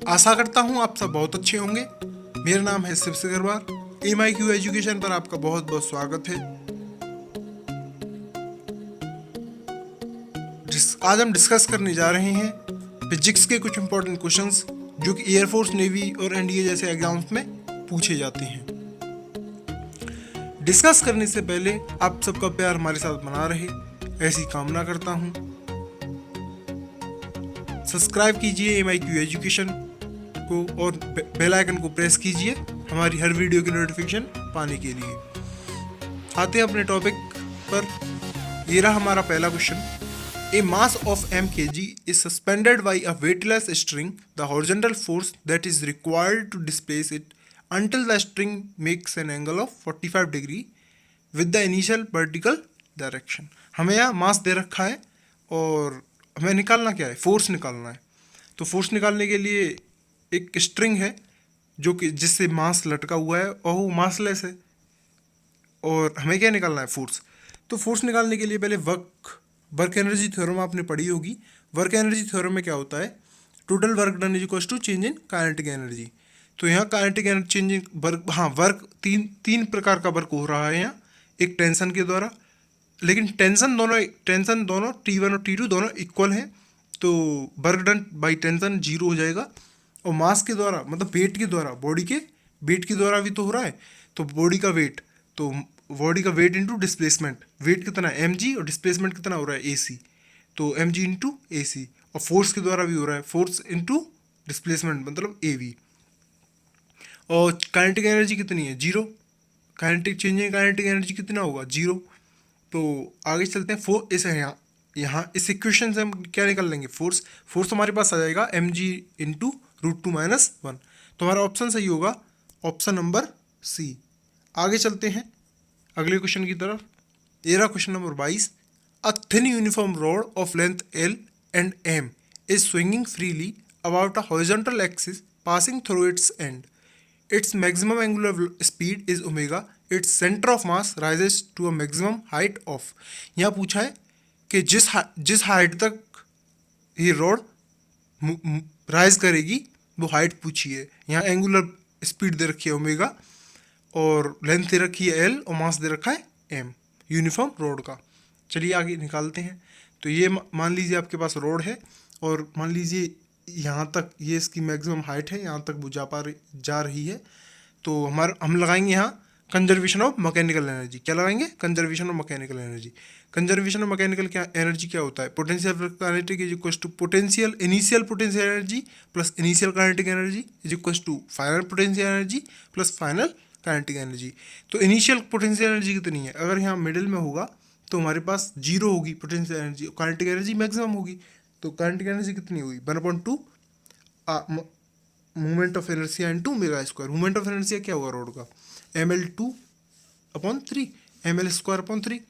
आशा करता हूँ आप सब बहुत अच्छे होंगे। मेरा नाम है शिव अग्रवाल। MIQ एजुकेशन पर आपका बहुत बहुत स्वागत है। आज हम डिस्कस करने जा रहे हैं फिजिक्स के कुछ इंपॉर्टेंट क्वेश्चंस जो कि एयरफोर्स, नेवी और NDA जैसे एग्जाम्स में पूछे जाते हैं। डिस्कस करने से पहले आप सबका प्यार हमारे साथ बना रहे, ऐसी कामना करता हूँ। सब्सक्राइब कीजिए MIQ एजुकेशन को और बेल आइकन को प्रेस कीजिए हमारी हर वीडियो की नोटिफिकेशन पाने के लिए। आते हैं अपने टॉपिक पर। ये रहा हमारा पहला question. A mass of mkg is suspended by a weightless string. The horizontal force that is required to displace it until the string makes an angle of 45 degree with the initial vertical direction। हमें यहाँ मास दे रखा है और हमें निकालना क्या है, force निकालना है। तो फोर्स निकालने के लिए एक स्ट्रिंग है जो कि जिससे मास लटका हुआ है और वो मासलेस है, और हमें क्या निकालना है, फोर्स। तो फोर्स निकालने के लिए पहले वर्क एनर्जी थ्योरम आपने पढ़ी होगी। वर्क एनर्जी थ्योरम में क्या होता है, total work done is equal to change in kinetic energy. तो यहाँ kinetic energy change in work, हाँ वर्क तीन प्रकार का वर्क हो रहा है यहाँ। एक टेंशन के द्वारा, लेकिन टेंशन दोनों T1 और T2 दोनों इक्वल हैं, तो वर्क डन बाई टेंशन 0 हो जाएगा। और मास के द्वारा मतलब वेट के द्वारा, बॉडी के वेट के द्वारा भी तो हो रहा है, तो बॉडी का वेट, तो बॉडी का वेट इंटू डिस्प्लेसमेंट। वेट कितना है mg और डिस्प्लेसमेंट कितना हो रहा है ac, तो mg इंटू ac। और फोर्स के द्वारा भी हो रहा है, फोर्स इंटू डिस्प्लेसमेंट मतलब av। और काइनेटिक एनर्जी कितनी है, 0। Kinetic change in kinetic energy कितना होगा, 0। तो आगे चलते हैं। इसे यहाँ इस इक्वेशन से हम क्या निकाल लेंगे, फोर्स हमारे पास आ जाएगा mg इंटू √2 - 1। तो हमारा ऑप्शन सही होगा, ऑप्शन नंबर सी। आगे चलते हैं अगले क्वेश्चन की तरफ। ये रहा question number 22। A thin uniform rod of length L and M is swinging freely about a horizontal axis passing through its end. Its maximum angular speed is omega. Its center of mass rises to a maximum height of। यहाँ पूछा है कि जिस height तक ये rod rise करेगी वो height पूछी है। यहाँ एंगुलर स्पीड दे रखी है ओमेगा, और लेंथ दे रखी है L, और मास दे रखा है M यूनिफॉर्म रॉड का। चलिए आगे निकालते हैं। तो ये मान लीजिए आपके पास रॉड है, और मान लीजिए यहाँ तक ये इसकी मैक्सिमम हाइट है, यहाँ तक वो जा रही है। तो हम लगाएंगे यहाँ कंजर्वेशन ऑफ मैकेनिकल एनर्जी। क्या लगाएंगे, conservation of mechanical energy. Conservation of mechanical energy क्या होता है, potential kinetic is equal to potential initial potential energy plus initial kinetic energy is equal to final potential energy plus final kinetic energy. तो initial potential energy कितनी है, अगर यहाँ middle में होगा तो हमारे पास 0 होगी potential energy, kinetic energy maximum होगी। तो काइनेटिक एनर्जी कितनी होगी, 1/2 movement of inertia into omega square. Movement of inertia क्या होगा रॉड का, ml2/3 ml2/3।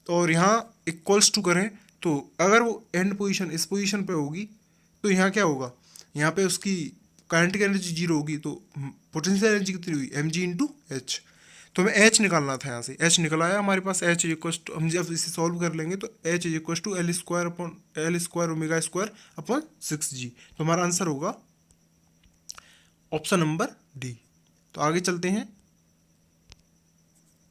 और यहाँ इक्वल्स टू करें तो अगर वो एंड पोजीशन इस पोजीशन पे होगी तो यहाँ क्या होगा, यहाँ पे उसकी काइनेटिक एनर्जी 0 होगी। तो पोटेंशियल एनर्जी कितनी हुई, mg इंटू h। तो हमें h निकालना था, यहाँ से h निकल आया हमारे पास। h इज इक्वल टू, हम जब इसे सॉल्व कर लेंगे तो h is equal to L² omega square upon 6g। तो हमारा आंसर होगा ऑप्शन नंबर डी। तो आगे चलते हैं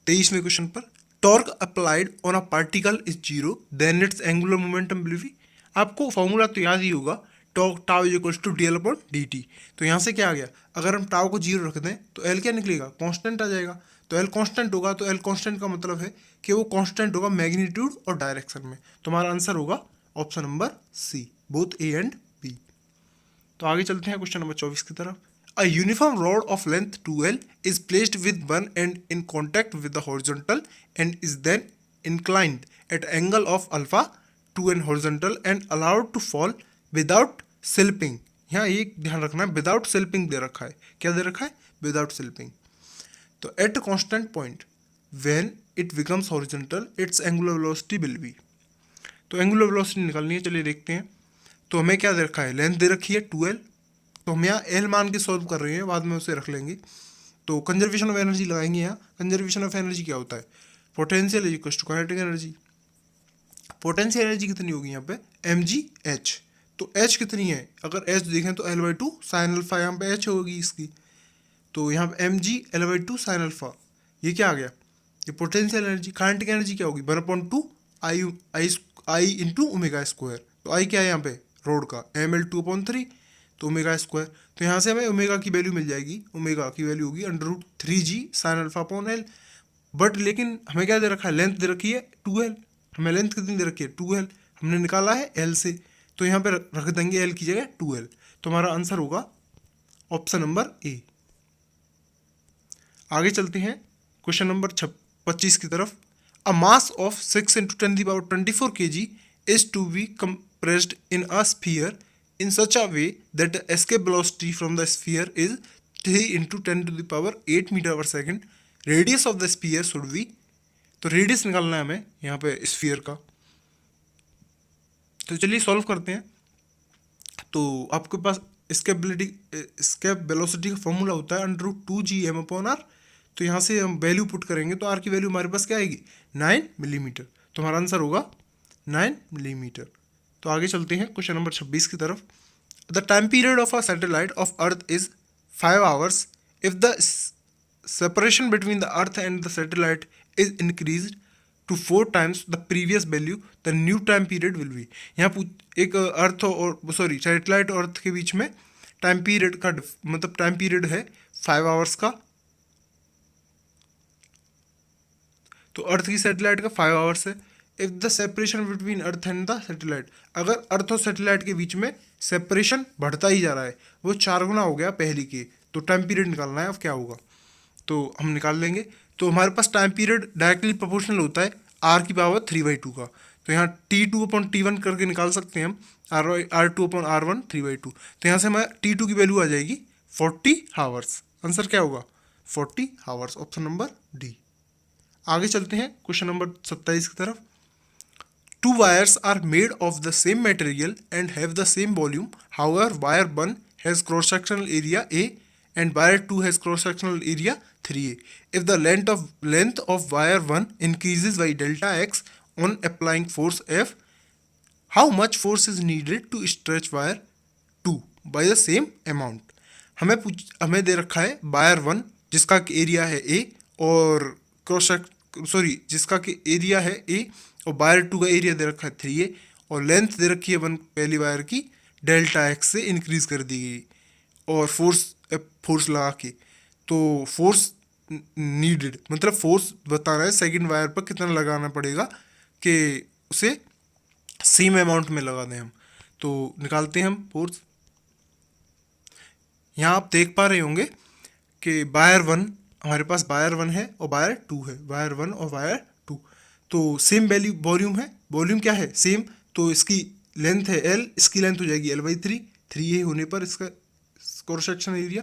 23वें क्वेश्चन पर। Torque applied on a particle is 0 then its angular momentum will be. आपको फॉर्मूला तो याद ही होगा, tau is equal to dl/dt। तो यहाँ से क्या आ गया, अगर हम टाउ को 0 रख दें तो L क्या निकलेगा, कांस्टेंट आ जाएगा। तो L कांस्टेंट होगा, तो L कांस्टेंट का मतलब है कि वो कांस्टेंट होगा मैग्नीट्यूड और डायरेक्शन में। तो हमारा आंसर होगा option number C, both A and B। तो आगे चलते हैं क्वेश्चन नंबर 24 की तरफ। A uniform rod of length 2L is placed with one end in contact with the horizontal and is then inclined at angle of alpha to an horizontal and allowed to fall without slipping। यहाँ एक ध्यान रखना है, without slipping दे रखा है। क्या दे रखा है, विदाउट स्लिपिंग। तो at constant point when it becomes horizontal it's angular velocity will be. तो एंगुलर वेलोसिटी निकालनी है, चलिए देखते हैं। तो हमें क्या दे रखा है, लेंथ दे रखी है 2L। तो हम यहाँ L मान के सॉल्व कर रहे हैं, बाद में उसे रख लेंगे। तो कंजर्वेशन ऑफ एनर्जी लगाएंगे यहाँ। कंजर्वेशन ऑफ एनर्जी क्या होता है, potential is equal to kinetic energy. Potential energy कितनी होगी यहाँ पे, mg h। तो एच कितनी है, अगर एच देखें तो L/2 साइन अल्फा, यहाँ पे एच होगी इसकी, तो यहाँ पे mg L/2 साइन अल्फा, ये क्या आ गया, ये पोटेंशियल एनर्जी। काइनेटिक एनर्जी क्या होगी, 1/2 आई इंटू ओमेगा स्क्वायर, तो आई क्या है यहाँ पे रोड का, mL2/3, तो ओमेगा स्क्वायर, तो यहाँ से हमें ओमेगा की वैल्यू मिल जाएगी, ओमेगा की वैल्यू होगी √3g sine alpha upon L. But लेकिन हमें क्या दे रखा है, लेंथ दे रखी है 2l, हमें लेंथ कितनी दे रखी है 2l, हमने निकाला है l से, तो यहाँ पे रख देंगे l की जगह 2l, तो हमारा आंसर होगा ऑप्शन नंबर ए। आगे चलते हैं क्वेश्चन नंबर 25 की तरफ। अ mass of 6 × 10⁻24 kg is to be compressed in a sphere in such a way that the escape velocity from the sphere is 3 × 10⁸ meter/second. Radius of the sphere should be, तो radius निकालना है हमें यहाँ पे sphere का। तो चलिए solve करते हैं। तो आपके पास escape वेलोसिटी का फॉर्मूला होता है √2gm/r, तो यहाँ से हम वैल्यू पुट करेंगे तो आर की वैल्यू हमारे पास क्या आएगी 9 मिलीमीटर, तो हमारा आंसर होगा 9 मिलीमीटर। तो आगे चलते हैं क्वेश्चन नंबर 26 की तरफ। The time period of a satellite of earth is 5 hours if the separation between the earth and the satellite is increase to 4 times the previous value, the new time period will be. यहाँ एक अर्थ और satellite और अर्थ के बीच में time period का मतलब time period है 5 hours का, तो अर्थ की सैटेलाइट का 5 आवर्स है। If the separation between earth and the satellite, अगर अर्थ और सैटेलाइट के बीच में सेपरेशन बढ़ता ही जा रहा है, वो 4 गुना हो गया पहली के, तो टाइम पीरियड निकालना है अब क्या होगा, तो हम निकाल लेंगे। तो हमारे पास टाइम पीरियड डायरेक्टली प्रोपोर्शनल होता है r⁻³ का, तो यहाँ T2/T1 करके निकाल सकते हैं हम, R2/R1 3/2, तो यहाँ से हमारे T2 की वैल्यू आ जाएगी 40 आवर्स। आंसर क्या होगा 40 आवर्स, ऑप्शन नंबर डी। आगे चलते हैं क्वेश्चन नंबर 27 की तरफ। 2 wires are made of the same material and have the same volume. However, wire 1 has cross-sectional area A and wire 2 has cross-sectional area 3A. If the length of wire 1 increases by delta x on applying force F, how much force is needed to stretch wire 2 by the same amount? हमें दे रखा है wire 1 जिसका area है A और जिसका कि area है ए, और वायर 2 का एरिया दे रखा है 3A, और लेंथ दे रखी है 1 पहली वायर की डेल्टा एक्स से इंक्रीज कर दी गई, और फोर्स लगा के, तो फोर्स नीडेड मतलब फोर्स बताना है सेकंड वायर पर कितना लगाना पड़ेगा कि उसे सेम अमाउंट में लगा दें हम। तो निकालते हैं हम फोर्स। यहाँ आप देख पा रहे होंगे कि वायर 1, हमारे पास वायर 1 है और वायर 2 है, वायर 1 और वायर 2, तो सेम वैल्यू वॉल्यूम है, वॉल्यूम क्या है सेम, तो इसकी लेंथ है L, इसकी लेंथ हो जाएगी L/3, 3A होने पर इसका क्रॉस सेक्शन एरिया।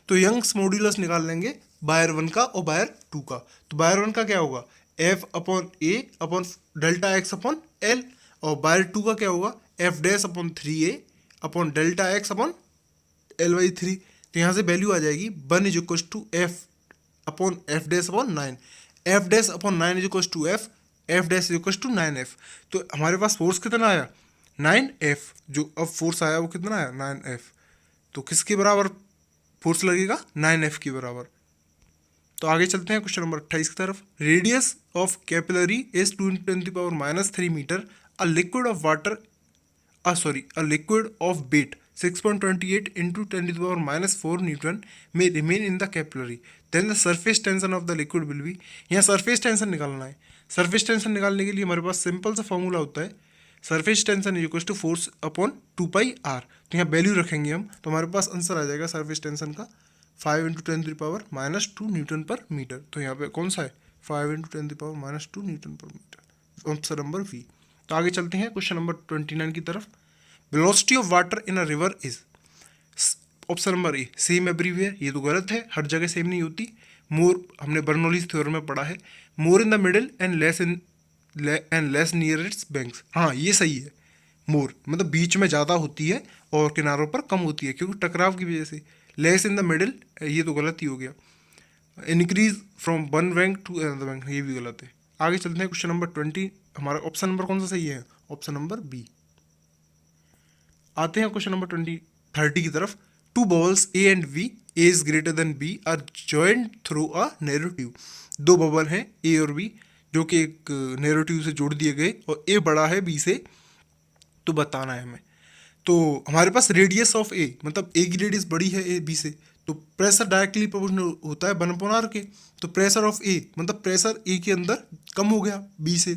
तो यंग्स मॉड्यूलस निकाल लेंगे वायर 1 का और वायर 2 का। तो वायर 1 का क्या होगा F/A/Δx/L, और वायर 2 का क्या होगा F'/3A/Δx/L/3। तो यहाँ से वैल्यू आ जाएगी 1 = F/F'/9, F'/9 = F, F' = 9F। तो हमारे पास फोर्स कितना आया 9F, जो अब फोर्स आया वो कितना आया 9F, तो किसके बराबर फोर्स लगेगा 9F के बराबर। तो आगे चलते हैं क्वेश्चन नंबर 28 की तरफ। Radius of capillary is 2 × 10⁻³ metre. A liquid of water a liquid of weight 6.28 × 10⁻⁴ Newton may remain in the capillary, then the surface tension of the liquid will be। यहाँ surface tension निकालना है। Surface tension निकालने के लिए हमारे पास simple सा formula होता है, surface tension = force upon 2πr। तो यहाँ वैल्यू रखेंगे हम, तो हमारे पास आंसर आ जाएगा सरफेस टेंशन का 5 × 10⁻² Newton/मीटर। तो यहाँ पे कौन सा है 5 × 10⁻² Newton/मीटर, ऑप्शन नंबर बी। तो आगे चलते हैं क्वेश्चन नंबर 29 की तरफ। Velocity of water in a river is, option number A same everywhere, ये तो गलत है, हर जगह सेम नहीं होती। मोर, हमने बर्नौलीज थ्योरम में पढ़ा है, more in the middle and less near its banks. हाँ ये सही है, मोर मतलब बीच में ज़्यादा होती है और किनारों पर कम होती है क्योंकि टकराव की वजह से। लेस इन द मिडिल ये तो गलत ही हो गया। Increase from one bank to another bank, ये भी गलत है। आगे चलते हैं क्वेश्चन नंबर 20। हमारा ऑप्शन नंबर कौन सा सही है, ऑप्शन नंबर बी। आते हैं क्वेश्चन नंबर 30 की तरफ। Two bubbles A and B, A is greater than B, are joint through a narrow tube. दो बबल हैं ए और बी जो कि एक नैरो ट्यूब से जोड़ दिए गए और ए बड़ा है बी से, तो बताना है हमें। तो हमारे पास रेडियस ऑफ ए, मतलब ए की रेडियस बड़ी है ए बी से, तो प्रेशर डायरेक्टली प्रोपोर्शनल होता है 1/r के। तो प्रेशर ऑफ ए मतलब प्रेशर ए के अंदर कम हो गया बी से,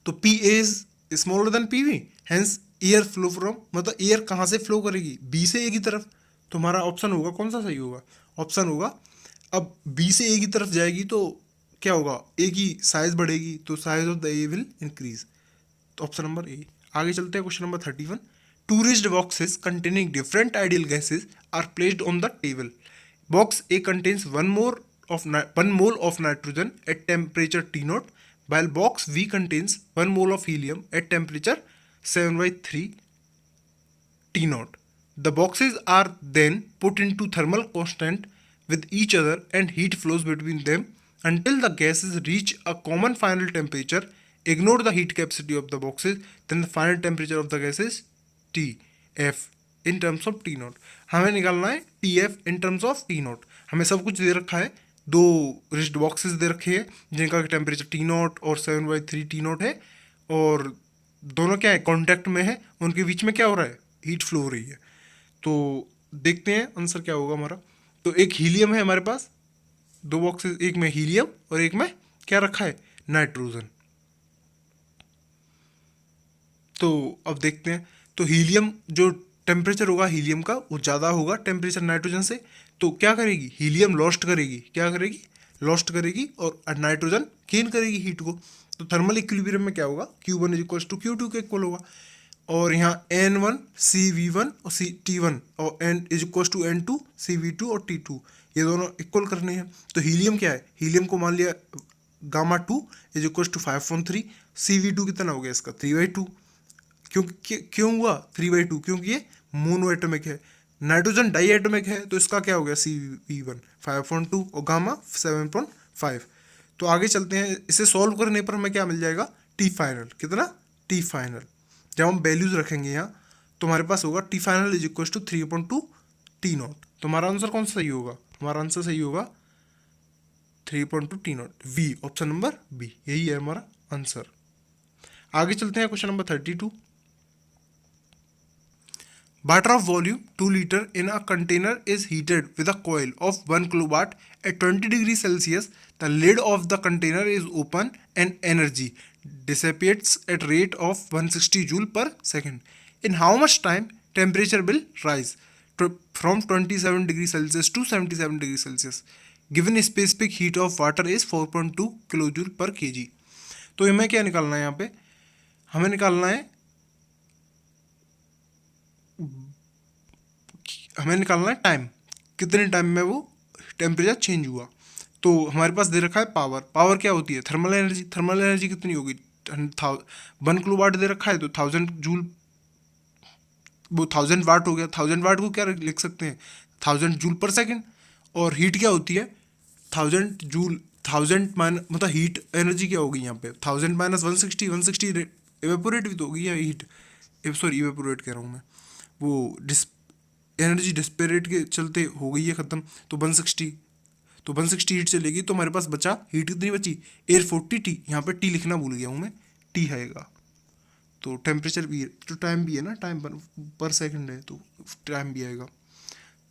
तो P A is smaller than P V, hence air flow from, मतलब एयर कहाँ से फ्लो करेगी, बी से ए की तरफ। तो हमारा ऑप्शन होगा कौन सा सही होगा, ऑप्शन होगा अब बी से ए की तरफ जाएगी तो क्या होगा, ए की साइज बढ़ेगी तो size of the A will increase. तो ऑप्शन नंबर ए। आगे चलते हैं question number 31। Two rigid boxes containing different ideal gases are placed on the table. Box A contains 1 mole of nitrogen at temperature T0, while box V contains 1 mole of helium at temperature 7/3 T0. The boxes are then put into thermal constant with each other and heat flows between them until the gases reach a common final temperature. Ignore the heat capacity of the boxes, then the final temperature of the gas is TF in terms of T0. हमें निकालना है TF in terms of T0। हमें सब कुछ दे रखा है, दो rigid boxes दे रखे हैं जिनका टेम्परेचर T0 और 7/3 T0 है, और दोनों क्या है कॉन्टैक्ट में है, उनके बीच में क्या हो रहा है, हीट फ्लो हो रही है। तो देखते हैं आंसर क्या होगा हमारा। तो एक हीलियम है हमारे पास, दो बॉक्सेस, एक में हीलियम और एक में क्या रखा है, नाइट्रोजन। तो अब देखते हैं, तो हीलियम जो टेम्परेचर होगा हीलियम का वो ज़्यादा होगा टेम्परेचर नाइट्रोजन से, तो क्या करेगी, हीलियम लॉस्ट करेगी, क्या करेगी, लॉस्ट करेगी, और नाइट्रोजन गेन करेगी हीट को। तो थर्मल इक्विलिब्रियम में क्या होगा, Q1 is equal to Q2 के इक्वल होगा, और यहाँ N1 CV1 और T1 और N is equal to N2 CV2 और T2, ये दोनों इक्वल करने हैं। तो हीलियम क्या है, हीलियम को मान लिया Γ2 इज इक्वल टू 5/3, CV2 कितना हो गया इसका 3/2। क्यों हुआ 3/2, क्योंकि ये मोनो एटॉमिक है, नाइट्रोजन डाई एटॉमिक है, तो इसका क्या हो गया CV1 5/2 और गामा 7/5। तो आगे चलते हैं, इसे सॉल्व करने पर हमें क्या मिल जाएगा, T फाइनल, कितना T फाइनल। जब हम वैल्यूज रखेंगे यहाँ तो हमारे पास होगा T final is equal to 3/2 T0। तो हमारा आंसर कौन सा सही होगा, हमारा आंसर सही होगा 3/2 T0, B, option number B, यही है हमारा आंसर। आगे चलते हैं question number 32। Water of volume 2 liter in a container is heated with a coil of 1 kilowatt at 20 degrees Celsius. The lid of the container is open and energy dissipates at rate of 160 joule per second. In how much time temperature will rise from 27 degrees Celsius to 77 degrees Celsius? Given specific heat of water is 4.2 kilojoule per kg. तो हमें क्या निकालना है, यहाँ पे हमें निकालना है, हमें निकालना है टाइम, कितने टाइम में वो टेम्परेचर चेंज हुआ। तो हमारे पास दे रखा है पावर, पावर क्या होती है, थर्मल एनर्जी। थर्मल एनर्जी कितनी होगी, 1 किलोवाट दे रखा है तो 1000 जूल, वो 1000 वाट हो गया। 1000 वाट को क्या लिख सकते हैं, 1000 जूल पर सेकेंड। और हीट क्या होती है, 1000 जूल, 1000 मतलब हीट एनर्जी क्या होगी यहाँ पे, 1000 माइनस 160 इवेपोरेट भी तो होगी, या हीट, सॉरी इवेपोरेट कह रहा हूँ मैं, वो एनर्जी डिस्पेरेट के चलते हो गई है ख़त्म। तो 160, तो 160 हीट चलेगी, तो हमारे पास बचा हीट कितनी बची, एयर 40 T, यहाँ पे T लिखना भूल गया हूँ मैं, T आएगा। तो टेम्परेचर भी है, तो टाइम भी है ना, टाइम पर सेकंड है तो टाइम भी आएगा,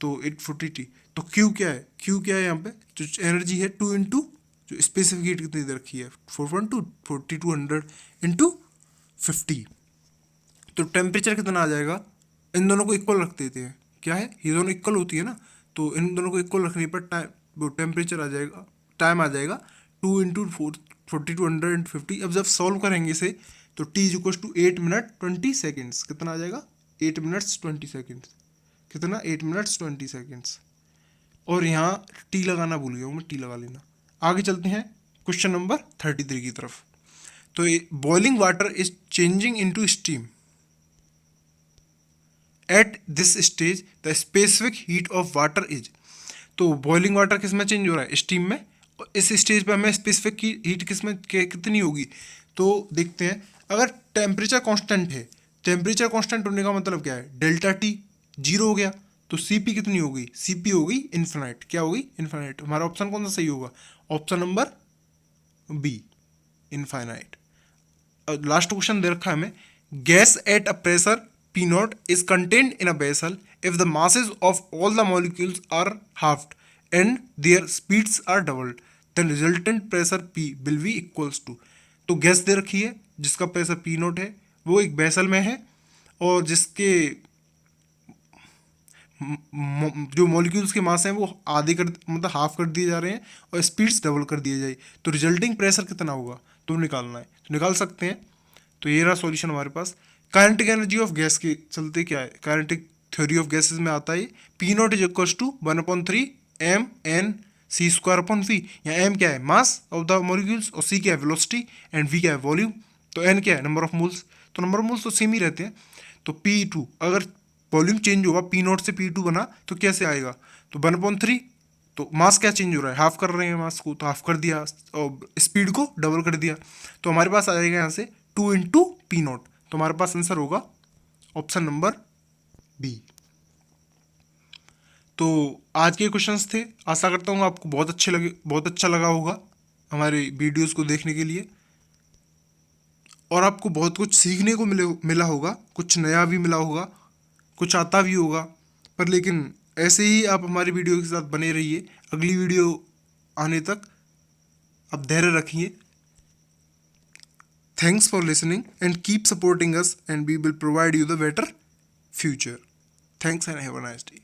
तो 840 T। तो Q क्या है, Q क्या है यहाँ पे, जो एनर्जी है 2 इंटू जो स्पेसिफिक हीट कितनी दे रखी है 4.2, 4200 इंटू 50। तो टेम्परेचर कितना आ जाएगा, इन दोनों को इक्वल रख देते हैं, क्या है, ये दोनों इक्वल होती है ना, तो इन दोनों को इक्वल रखने पर टाइम, वो टेम्परेचर आ जाएगा, टाइम आ जाएगा 2 इंटू 4250। अब जब सॉल्व करेंगे इसे तो T is equal to 8 minute 20 seconds, कितना आ जाएगा 8 मिनट्स 20 सेकेंड्स, कितना 8 मिनट्स 20 सेकेंड्स। और यहाँ T लगाना भूल गया हूँ मैं, T लगा लेना। आगे चलते हैं क्वेश्चन नंबर 33 की तरफ। तो boiling water is changing into steam. At this stage the specific heat of water is. तो बॉइलिंग वाटर किस में चेंज हो रहा है, स्टीम में। इस स्टेज पे हमें स्पेसिफिक हीट किस में कितनी होगी, तो देखते हैं। अगर टेम्परेचर कांस्टेंट है टेम्परेचर कांस्टेंट होने का मतलब क्या है, डेल्टा टी जीरो हो गया, तो सीपी कितनी हो गई, सीपी हो गई इन्फिनाइट। क्या हो गई, इन्फिनाइट। हमारा ऑप्शन कौन सा सही होगा, option number B, infinite. Last question दे रखा है हमें, gas at a pressure P naught is contained in a vessel if the masses of all the molecules are halved and their speeds are doubled, then resultant pressure P will be equals to। तो gas दे रखी है जिसका pressure P not है, वो एक vessel में है और जिसके जो मॉलिक्यूल्स के मास हैं वो आधे कर मतलब हाफ कर दिए जा रहे हैं और स्पीड्स डबल कर दिए जाए, तो रिजल्टिंग प्रेशर कितना होगा तो निकालना है, तो निकाल सकते हैं। तो ये रहा सॉल्यूशन हमारे पास। काइनेटिक एनर्जी ऑफ गैस के चलते क्या है, काइनेटिक थ्योरी ऑफ गैसेज में आता है P naught is equals to 1/3 M N C square upon V. यहाँ एम क्या है, मास ऑफ द मॉलिक्यूल्स, और सी क्या है, वेलोसिटी, एंड वी क्या है, वॉल्यूम। तो एन क्या है, नंबर ऑफ मोल्स। तो नंबर ऑफ मोल्स तो सेम ही रहते हैं। तो P2 अगर वॉल्यूम चेंज होगा, पी नॉट से P2 बना तो कैसे आएगा, तो 1/3, तो मास क्या चेंज हो रहा है, हाफ कर रहे हैं मास को, तो हाफ कर दिया और स्पीड को डबल कर दिया, तो हमारे पास आ जाएगा यहाँ से 2 इंटू पी नॉट। तो हमारे पास आंसर होगा ऑप्शन नंबर बी। तो आज के क्वेश्चंस थे, आशा करता हूँ आपको बहुत अच्छा लगा होगा हमारे वीडियोस को देखने के लिए, और आपको बहुत कुछ सीखने को मिला होगा, कुछ नया भी मिला होगा, कुछ आता भी होगा। पर लेकिन ऐसे ही आप हमारी वीडियो के साथ बने रहिए, अगली वीडियो आने तक आप धैर्य रखिए। Thanks for listening and keep supporting us and we will provide you the better future. Thanks and have a nice day.